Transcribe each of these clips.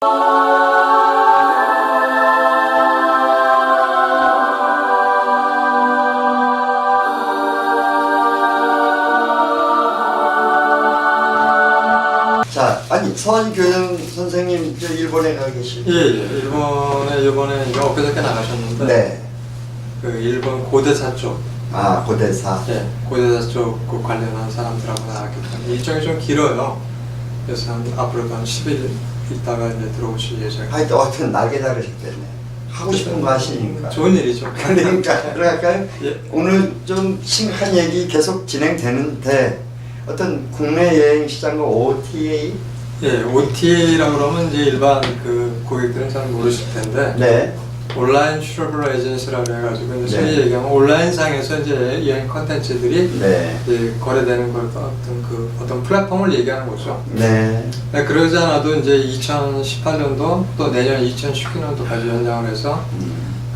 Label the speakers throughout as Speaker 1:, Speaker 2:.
Speaker 1: 자, 아니 서한교영 선생님 저 일본에 가 계시고.
Speaker 2: 예, 일본에 이번에 이제 엊그저께 나가셨는데
Speaker 1: 네.
Speaker 2: 그 일본 고대사 쪽,
Speaker 1: 아, 고대사.
Speaker 2: 예, 고대사 쪽 그 관련한 사람들하고 나갔기 때문에 일정이 좀 길어요. 그래서 앞으로도 한 10일 있다가 이제 들어오실 예정입니다.
Speaker 1: 하여튼 날 기다리셨겠네. 하고 싶은 거 하시니까.
Speaker 2: 좋은 일이죠.
Speaker 1: 그러니까 들어갈까요?
Speaker 2: 예.
Speaker 1: 오늘 좀 심각한 얘기 계속 진행되는데 어떤 국내 여행 시장과 OTA.
Speaker 2: 예, OTA라고 그러면 이제 일반 그 고객들은 잘 모르실 텐데
Speaker 1: 네.
Speaker 2: 온라인 트래블 에이전시라고 해가지고 이제
Speaker 1: 네.
Speaker 2: 소위 얘기하면 온라인상에서 이제 여행 컨텐츠들이
Speaker 1: 네.
Speaker 2: 이제 거래되는 걸 어떤 플랫폼을 얘기하는 거죠.
Speaker 1: 네.
Speaker 2: 네, 그러지 않아도 이제 2018년도 또 내년 2019년도까지 연장을 해서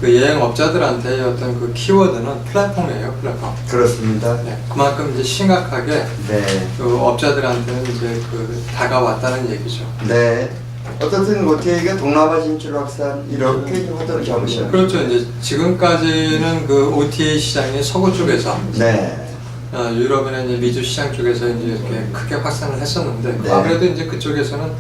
Speaker 2: 그 여행업자들한테 어떤 그 키워드는 플랫폼이에요, 플랫폼.
Speaker 1: 그렇습니다.
Speaker 2: 네, 그만큼 이제 심각하게
Speaker 1: 네.
Speaker 2: 그 업자들한테는 이제 그 다가왔다는 얘기죠.
Speaker 1: 네. 어떻든 OTA가 동남아 진출 확산 이렇게 화두를 잡으셨죠.
Speaker 2: 그렇죠. 이제 지금까지는 그 OTA 시장이 서구 쪽에서
Speaker 1: 네.
Speaker 2: 유럽이나 이제 미주 시장 쪽에서 이제 이렇게 크게 확산을 했었는데
Speaker 1: 네.
Speaker 2: 아무래도 이제 그쪽에서는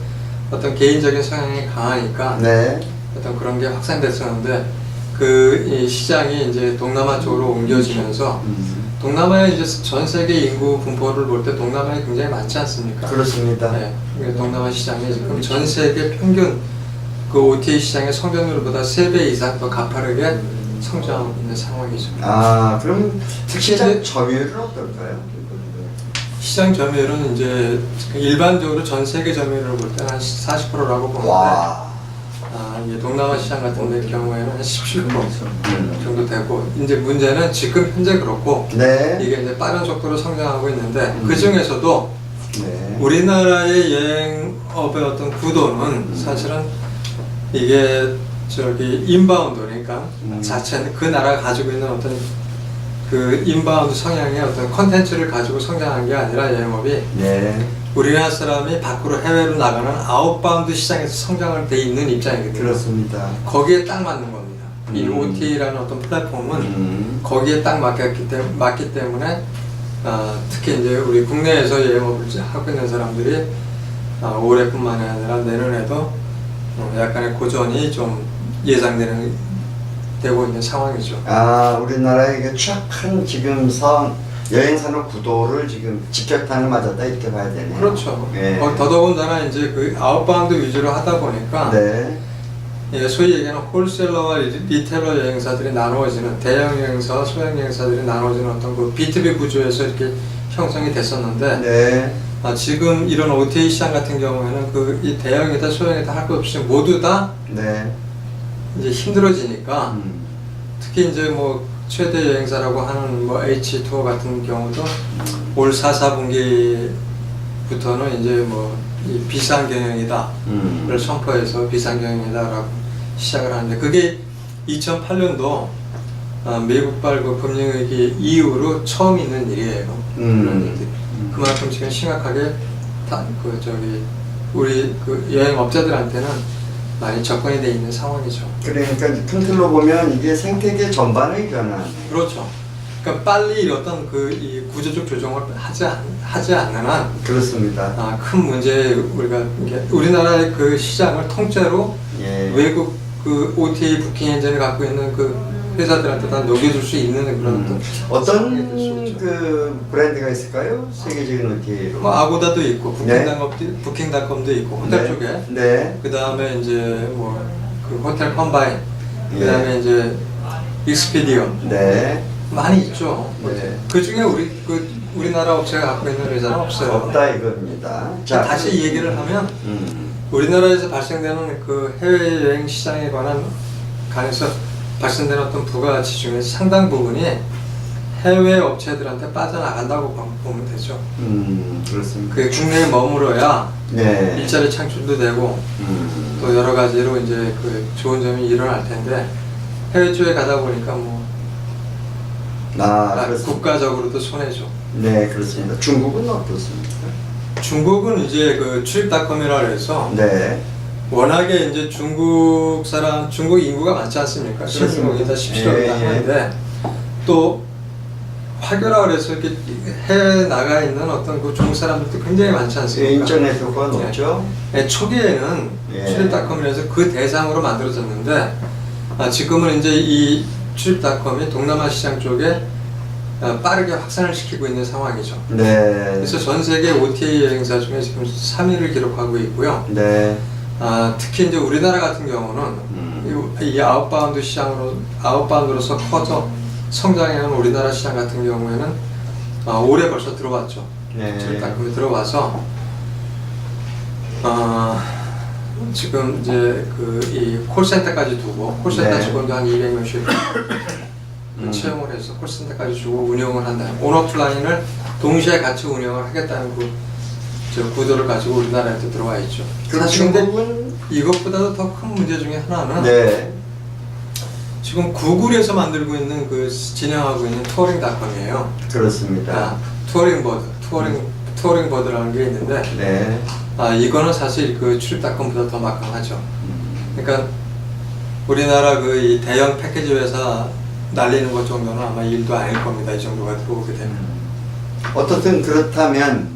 Speaker 2: 어떤 개인적인 성향이 강하니까
Speaker 1: 네.
Speaker 2: 어떤 그런 게 확산됐었는데 그 이 시장이 이제 동남아 쪽으로 옮겨지면서 동남아의 이제 전 세계 인구 분포를 볼 때 동남아에 굉장히 많지 않습니까?
Speaker 1: 그렇습니다.
Speaker 2: 네, 그러니까 동남아 시장이 지금 전 세계 평균 그 OTA 시장의 성장률보다 3배 이상 더 가파르게 성장하고 있는 상황이죠.
Speaker 1: 아, 그럼 시장 점유율은 어떨까요?
Speaker 2: 시장 점유율은 이제 일반적으로 전 세계 점유율을 볼 때는 한 40%라고 보는데
Speaker 1: 와.
Speaker 2: 이제 동남아 시장 같은 데 경우에는 한 17% 정도 되고 이제 문제는 지금 현재 그렇고
Speaker 1: 네.
Speaker 2: 이게 이제 빠른 속도로 성장하고 있는데 그 중에서도
Speaker 1: 네.
Speaker 2: 우리나라의 여행업의 어떤 구도는 사실은 이게 저기 인바운드 그러니까 자체 그 나라가 가지고 있는 어떤 그 인바운드 성향의 어떤 컨텐츠를 가지고 성장한 게 아니라 여행업이
Speaker 1: 네.
Speaker 2: 우리나라 사람이 밖으로 해외로 나가는 아웃바운드 시장에서 성장을 돼 있는 입장이거든요.
Speaker 1: 그렇습니다.
Speaker 2: 거기에 딱 맞는 겁니다. 이 OTA라는 어떤 플랫폼은 거기에 딱 맞기 때문에 특히 이제 우리 국내에서 여행업을 하고 있는 사람들이 올해뿐만이 아니라 내년에도 약간의 고전이 좀 되고 있는 상황이죠.
Speaker 1: 아, 우리나라의 취약한 지금 여행 산업 구도를 지금 직격탄을 맞았다 이렇게 봐야 되네요.
Speaker 2: 그렇죠.
Speaker 1: 네.
Speaker 2: 더더군다나 이제 그 아웃바운드 위주로 하다 보니까
Speaker 1: 네.
Speaker 2: 예, 소위 얘기하는 홀셀러와 리테일러 여행사들이 나누어지는 대형 여행사와 소형 여행사들이 나누어지는 어떤 그 B2B 구조에서 이렇게 형성이 됐었는데
Speaker 1: 네.
Speaker 2: 지금 이런 OTA 시장 같은 경우에는 그 이 대형이다 소형이다 할 것 없이 모두 다
Speaker 1: 네.
Speaker 2: 이제 힘들어지니까 특히 이제 뭐 최대 여행사라고 하는 뭐 H2O 같은 경우도 올 4분기부터는 이제 뭐 이 비상경영이다를 선포해서 비상경영이다라고 시작을 하는데 그게 2008년도 미국발 그 금융위기 이후로 처음 있는 일이에요. 그런 일들이. 그만큼 지금 심각하게 우리 그 여행업자들한테는 많이 접근이 돼 있는 상황이죠.
Speaker 1: 그러니까 큰 틀로 보면 이게 생태계 전반의 변화.
Speaker 2: 그렇죠. 그러니까 빨리 어떤 이 구조적 조정을 하지 않는 한
Speaker 1: 그렇습니다.
Speaker 2: 큰 문제 우리나라의 그 시장을 통째로
Speaker 1: 예.
Speaker 2: 외국 그 OTA 부킹 엔진을 갖고 있는 그 회사들한테 다 녹여줄 수 있는 그런
Speaker 1: 어떤 그 브랜드가 있을까요? 세계적인 OTA로.
Speaker 2: 뭐 아고다도 있고
Speaker 1: 네.
Speaker 2: 부킹닷컴도 있고 호텔
Speaker 1: 네.
Speaker 2: 쪽에
Speaker 1: 네.
Speaker 2: 그 다음에 이제 뭐 그 호텔 컴바인
Speaker 1: 예.
Speaker 2: 그 다음에 이제 익스피디어
Speaker 1: 네.
Speaker 2: 많이 있죠.
Speaker 1: 네.
Speaker 2: 그 중에 우리나라 업체가 갖고 있는 회사는 없어요.
Speaker 1: 없다 이겁니다. 자,
Speaker 2: 다시 얘기를 하면 우리나라에서 발생되는 그 해외여행 시장에 관해서 발생되는 어떤 부가가치 중에 상당 부분이 해외 업체들한테 빠져나간다고 보면 되죠.
Speaker 1: 그렇습니다.
Speaker 2: 그 국내에 머물어야
Speaker 1: 네.
Speaker 2: 일자리 창출도 되고 또 여러 가지로 이제 그 좋은 점이 일어날 텐데 해외 쪽에 가다 보니까 뭐
Speaker 1: 그렇습니다.
Speaker 2: 국가적으로도 손해죠.
Speaker 1: 네, 그렇습니다. 중국은 어떻습니까?
Speaker 2: 중국은 이제 그 출입닷컴이라 해서
Speaker 1: 네.
Speaker 2: 워낙에 이제 중국 인구가 많지 않습니까? 중국이다 17억이다 하는데 또 화교라 그래서 이렇게 해외에 나가 있는 어떤 그 중국 사람들도 굉장히 많지 않습니까?
Speaker 1: 인터넷 효과가 높죠.
Speaker 2: 초기에는 출입닷컴이라서 그 대상으로 만들어졌는데 지금은 이제 이 출입닷컴이 동남아 시장 쪽에 빠르게 확산을 시키고 있는 상황이죠.
Speaker 1: 네.
Speaker 2: 그래서 전 세계 OTA 여행사 중에 지금 3위를 기록하고 있고요.
Speaker 1: 네.
Speaker 2: 특히 이제 우리나라 같은 경우는 이 아웃바운드로서 커져 성장해온 우리나라 시장 같은 경우에는 올해 벌써 들어왔죠.
Speaker 1: 네.
Speaker 2: 출입닷컴이 들어와서 지금 이제 그 이 콜센터까지 두고 콜센터
Speaker 1: 네.
Speaker 2: 직원도 한 200명씩 채용을 해서 콜센터까지 주고 운영을 한다. 온오프라인을 동시에 같이 운영을 하겠다는 저 구도를 가지고 우리나라에도 들어와 있죠. 사실 근데 이것보다도 더 큰 문제 중에 하나는
Speaker 1: 네.
Speaker 2: 지금 구글에서 만들고 있는 진행하고 있는 투어링닷컴이에요.
Speaker 1: 그렇습니다.
Speaker 2: 투어링버드라는 게 있는데
Speaker 1: 네.
Speaker 2: 이거는 사실 그 출입닷컴보다 더 막강하죠. 그러니까 우리나라 이 대형 패키지 회사 날리는 것 정도는 아마 일도 아닐 겁니다. 이 정도가 들어오게 되면.
Speaker 1: 어떻든 그렇다면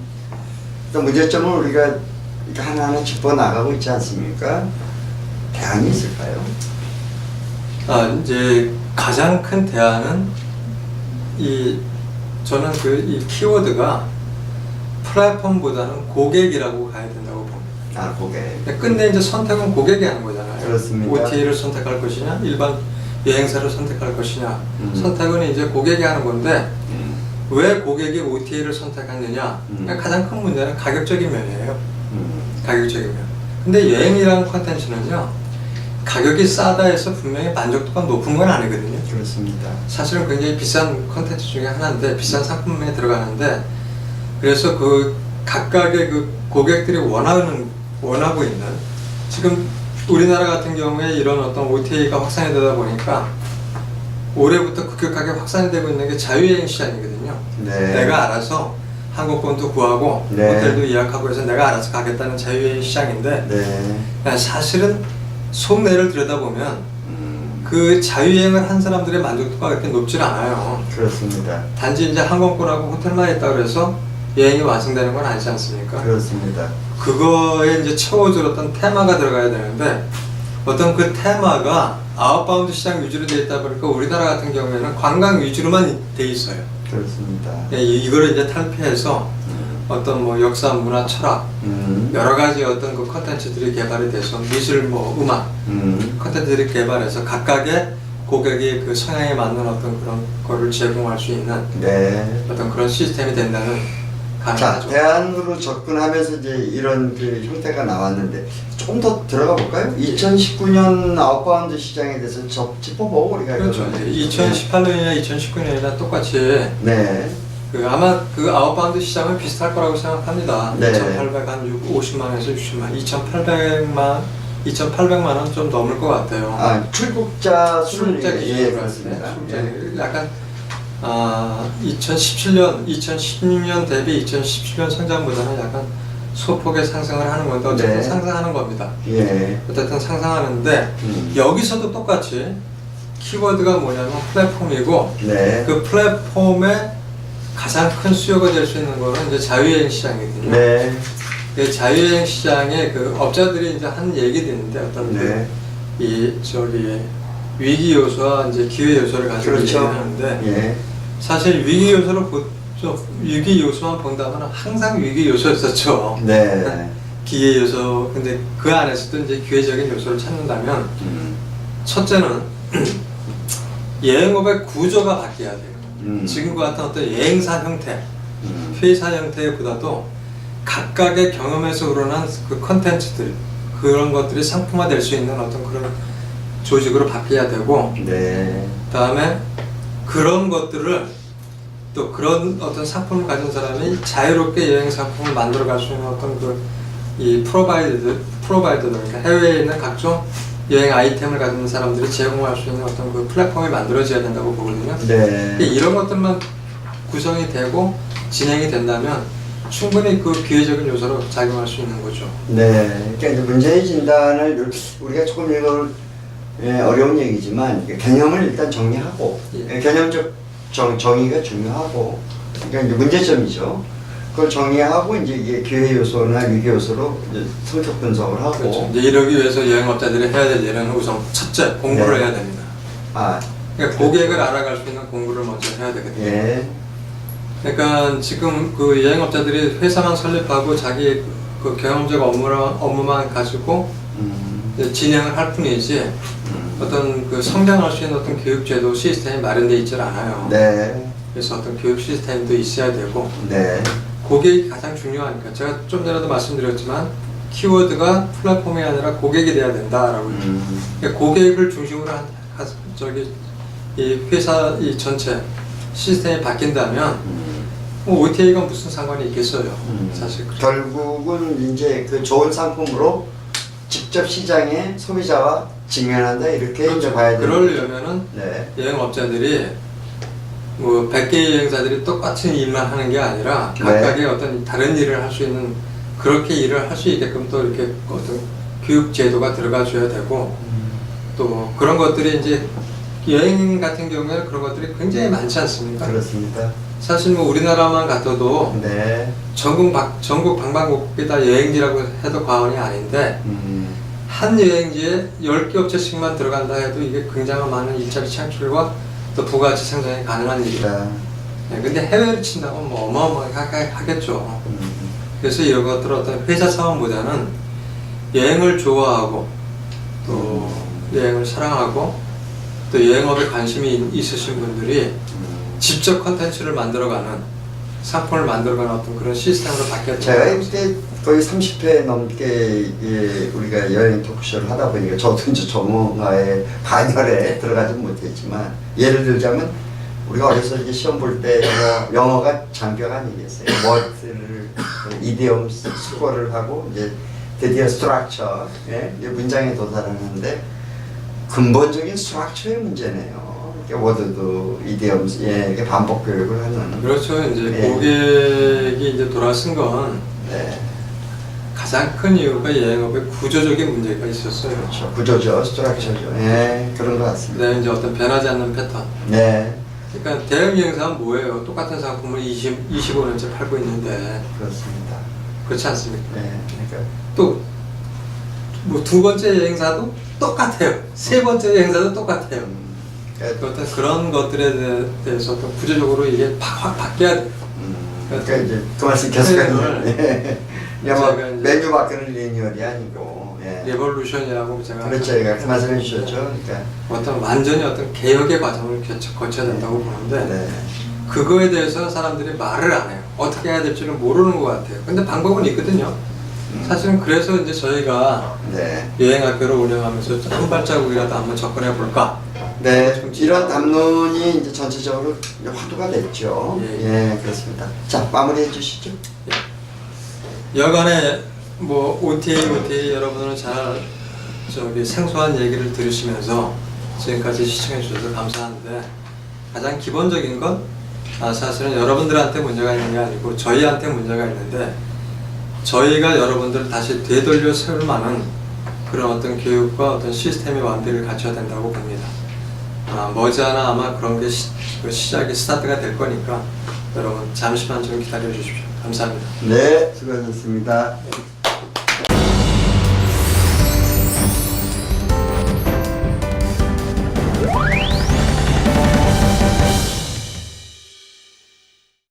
Speaker 1: 또 문제점을 우리가 하나하나 짚어 나가고 있지 않습니까? 대안이 있을까요?
Speaker 2: 이제 가장 큰 대안은 저는 이 키워드가 플랫폼보다는 고객이라고 가야 된다고 봅니다.
Speaker 1: 고객.
Speaker 2: 근데 이제 선택은 고객이 하는 거잖아요.
Speaker 1: 그렇습니다.
Speaker 2: OTA를 선택할 것이냐, 일반 여행사를 선택할 것이냐. 선택은 이제 고객이 하는 건데 왜 고객이 OTA를 선택하느냐? 가장 큰 문제는 가격적인 면이에요. 가격적인 면. 근데 여행이라는 콘텐츠는요, 가격이 싸다 해서 분명히 만족도가 높은 건 아니거든요.
Speaker 1: 그렇습니다.
Speaker 2: 사실은 굉장히 비싼 콘텐츠 중에 하나인데, 비싼 상품에 들어가는데, 그래서 각각의 고객들이 원하고 있는, 지금 우리나라 같은 경우에 이런 어떤 OTA가 확산이 되다 보니까 올해부터 급격하게 확산이 되고 있는 게 자유여행 시장이거든요.
Speaker 1: 네.
Speaker 2: 내가 알아서 항공권도 구하고
Speaker 1: 네.
Speaker 2: 호텔도 예약하고 해서 내가 알아서 가겠다는 자유여행 시장인데
Speaker 1: 네.
Speaker 2: 사실은 속내를 들여다보면 그 자유여행을 한 사람들의 만족도가 그렇게 높질 않아요.
Speaker 1: 그렇습니다.
Speaker 2: 단지 이제 항공권하고 호텔만 있다고 해서 여행이 완성되는 건 아니지 않습니까?
Speaker 1: 그렇습니다.
Speaker 2: 그거에 이제 채워줄 어떤 테마가 들어가야 되는데 어떤 그 테마가 아웃바운드 시장 위주로 되어 있다 보니까 우리나라 같은 경우에는 관광 위주로만 돼 있어요.
Speaker 1: 그렇습니다.
Speaker 2: 이거를 이제 탈피해서 어떤 역사, 문화, 철학 여러 가지 어떤 그 컨텐츠들이 개발이 돼서 미술, 음악 컨텐츠들이 개발해서 각각의 고객의 그 성향에 맞는 어떤 그런 거를 제공할 수 있는
Speaker 1: 네.
Speaker 2: 어떤 그런 시스템이 된다는 가능하죠.
Speaker 1: 대안으로 접근하면서 이제 이런 형태가 나왔는데 조금 더 들어가 볼까요? 2019년 아웃바운드 시장에 대해서 짚어보고 우리가
Speaker 2: 그렇죠. 2018년이나 2019년이나 똑같이
Speaker 1: 네.
Speaker 2: 아마 아웃바운드 시장은 비슷할 거라고 생각합니다.
Speaker 1: 네.
Speaker 2: 2,850만에서 60만, 2,800만 원 좀 넘을 것 같아요.
Speaker 1: 출국자
Speaker 2: 기준으로
Speaker 1: 그렇습니다.
Speaker 2: 약간 2016년 대비 2017년 성장보다는 약간 소폭의 상승을 하는 건데 어쨌든 상승하는 겁니다.
Speaker 1: 예.
Speaker 2: 어쨌든 상승하는데 여기서도 똑같이 키워드가 뭐냐면 플랫폼이고 그 플랫폼에 가장 큰 수요가 될 수 있는 거는 이제 자유여행 시장이거든요.
Speaker 1: 네.
Speaker 2: 그 자유여행 시장에 업자들이 이제 하는 얘기도 있는데 어떤 위기 요소와 이제 기회 요소를 가지고 얘기하는데 사실 위기 요소만 본다면 항상 위기 요소였었죠.
Speaker 1: 네.
Speaker 2: 기회 요소. 근데 그 안에서도 이제 기회적인 요소를 찾는다면 첫째는 여행업의 구조가 바뀌어야 돼요. 지금과 같은 어떤 여행사 형태, 회사 형태보다도 각각의 경험에서 우러난 그 컨텐츠들, 그런 것들이 상품화될 수 있는 어떤 그런 조직으로 바뀌어야 되고, 그다음에 그런 것들을 또 그런 어떤 상품을 가진 사람이 자유롭게 여행 상품을 만들어갈 수 있는 어떤 이 프로바이더들, 그러니까 해외에 있는 각종 여행 아이템을 가진 사람들이 제공할 수 있는 어떤 그 플랫폼이 만들어져야 된다고 보거든요. 이런 것들만 구성이 되고 진행이 된다면 충분히 그 기회적인 요소로 작용할 수 있는 거죠.
Speaker 1: 네, 그러니까 이제 문제의 진단을 우리가 조금 이걸 어려운 얘기지만 개념을 일단 정리하고 개념적 정의가 중요하고 그러니까 이제 문제점이죠. 그걸 정의하고 이제 이게 기회 요소나 위기 요소로 이제 성격 분석을 하고
Speaker 2: 그렇죠. 이제 이러기 위해서 여행업자들이 해야 될 일은 우선 첫째 공부를
Speaker 1: 네.
Speaker 2: 해야 됩니다.
Speaker 1: 아,
Speaker 2: 그러니까 고객을 알아갈 수 있는 공부를 먼저 해야 되거든요.
Speaker 1: 예,
Speaker 2: 그러니까 지금 그 여행업자들이 회사만 설립하고 자기 그 경험적 업무만 가지고 이제 진행을 할 뿐이지 어떤 그 성장할 수 있는 어떤 교육제도 시스템이 마련되어 있질 않아요.
Speaker 1: 네,
Speaker 2: 그래서 어떤 교육 시스템도 있어야 되고
Speaker 1: 네,
Speaker 2: 고객이 가장 중요하니까 제가 좀 전에도 말씀드렸지만 키워드가 플랫폼이 아니라 고객이 돼야 된다라고 그러니까 고객을 중심으로 이 회사 이 전체 시스템이 바뀐다면 뭐 OTA가 무슨 상관이 있겠어요. 사실
Speaker 1: 결국은 이제 그 좋은 상품으로 직접 시장에 소비자와 직면한다 이렇게
Speaker 2: 그렇죠.
Speaker 1: 이제 봐야 되는
Speaker 2: 그러려면은
Speaker 1: 네.
Speaker 2: 여행업자들이 뭐 100개의 여행사들이 똑같은 일만 하는 게 아니라
Speaker 1: 네.
Speaker 2: 각각의 어떤 다른 일을 할 수 있는 그렇게 일을 할 수 있게끔 또 이렇게 어떤 교육 제도가 들어가 줘야 되고 또 그런 것들이 이제 여행 같은 경우에는 그런 것들이 굉장히 많지 않습니까?
Speaker 1: 그렇습니다.
Speaker 2: 사실 뭐 우리나라만 같아도
Speaker 1: 네.
Speaker 2: 전국 방방곡곡이 다 여행지라고 해도 과언이 아닌데 한 여행지에 10개 업체씩만 들어간다 해도 이게 굉장히 많은 일자리 창출과 또 부가가치 생산이 가능한 일이다. 네, 근데 해외를 친다면 뭐 어마어마하게 하겠죠. 그래서 이런 것들은 어떤 회사 차원보다는 여행을 좋아하고 또 여행을 사랑하고 또 여행업에 관심이 있으신 분들이 직접 컨텐츠를 만들어가는 상품을 만들어가는 어떤 그런 시스템으로 바뀌었죠.
Speaker 1: 제가 이때 거의 30회 넘게 우리가 여행 토크쇼를 하다 보니까 저도 이제 전문가의 반열에 들어가지 못했지만 예를 들자면 우리가 어렸을 때 시험 볼 때 영어가 장벽 아니겠어요. 워드를 이디엄 수거를 하고 이제 드디어 스트럭처 문장에 도달하는데 근본적인 스트럭처의 문제네요. 워드도 이디엄 이게 반복 교육을 하는.
Speaker 2: 그렇죠. 이제 고객이 이제 돌아선 건 가장 큰 이유가 여행업에 구조적인 문제가 있었어요.
Speaker 1: 그렇죠. 구조죠, 스트럭처죠. 그런 것 같습니다.
Speaker 2: 네, 이제 어떤 변하지 않는 패턴.
Speaker 1: 네.
Speaker 2: 그러니까 대형 여행사는 뭐예요? 똑같은 상품을 25년째 팔고 있는데.
Speaker 1: 그렇습니다.
Speaker 2: 그렇지 않습니까?
Speaker 1: 네. 그러니까
Speaker 2: 또 뭐 두 번째 여행사도 똑같아요. 세 번째 여행사도 똑같아요. 어떤 그런 것들에 대해서 어떤 구조적으로 이게 확 바뀌어야 돼요.
Speaker 1: 그러니까 이제 그 말씀 계속하는 뭐 메뉴 바꾸는 리뉴얼이 아니고
Speaker 2: 레볼루션이라고 제가
Speaker 1: 그렇죠. 그 말씀해 주셨죠. 그러니까
Speaker 2: 어떤 완전히 어떤 개혁의 과정을 거쳐야 된다고 보는데 그거에 대해서 사람들이 말을 안 해요. 어떻게 해야 될지는 모르는 것 같아요. 근데 방법은 있거든요. 사실은 그래서 이제 저희가 여행학교를 운영하면서 한 발자국이라도 한번 접근해 볼까.
Speaker 1: 네, 이런 담론이 이제 전체적으로 화두가 됐죠. 그렇습니다. 자, 마무리해 주시죠.
Speaker 2: 여간에 뭐 OTA 여러분들은 잘 생소한 얘기를 들으시면서 지금까지 시청해 주셔서 감사한데 가장 기본적인 건 사실은 여러분들한테 문제가 있는 게 아니고 저희한테 문제가 있는데 저희가 여러분들을 다시 되돌려 세울 만한 그런 어떤 교육과 어떤 시스템의 완비를 갖춰야 된다고 봅니다. 머지않아 아마 그런 게 시작이 스타트가 될 거니까 여러분 잠시만 좀 기다려 주십시오. 감사합니다.
Speaker 1: 네, 수고하셨습니다.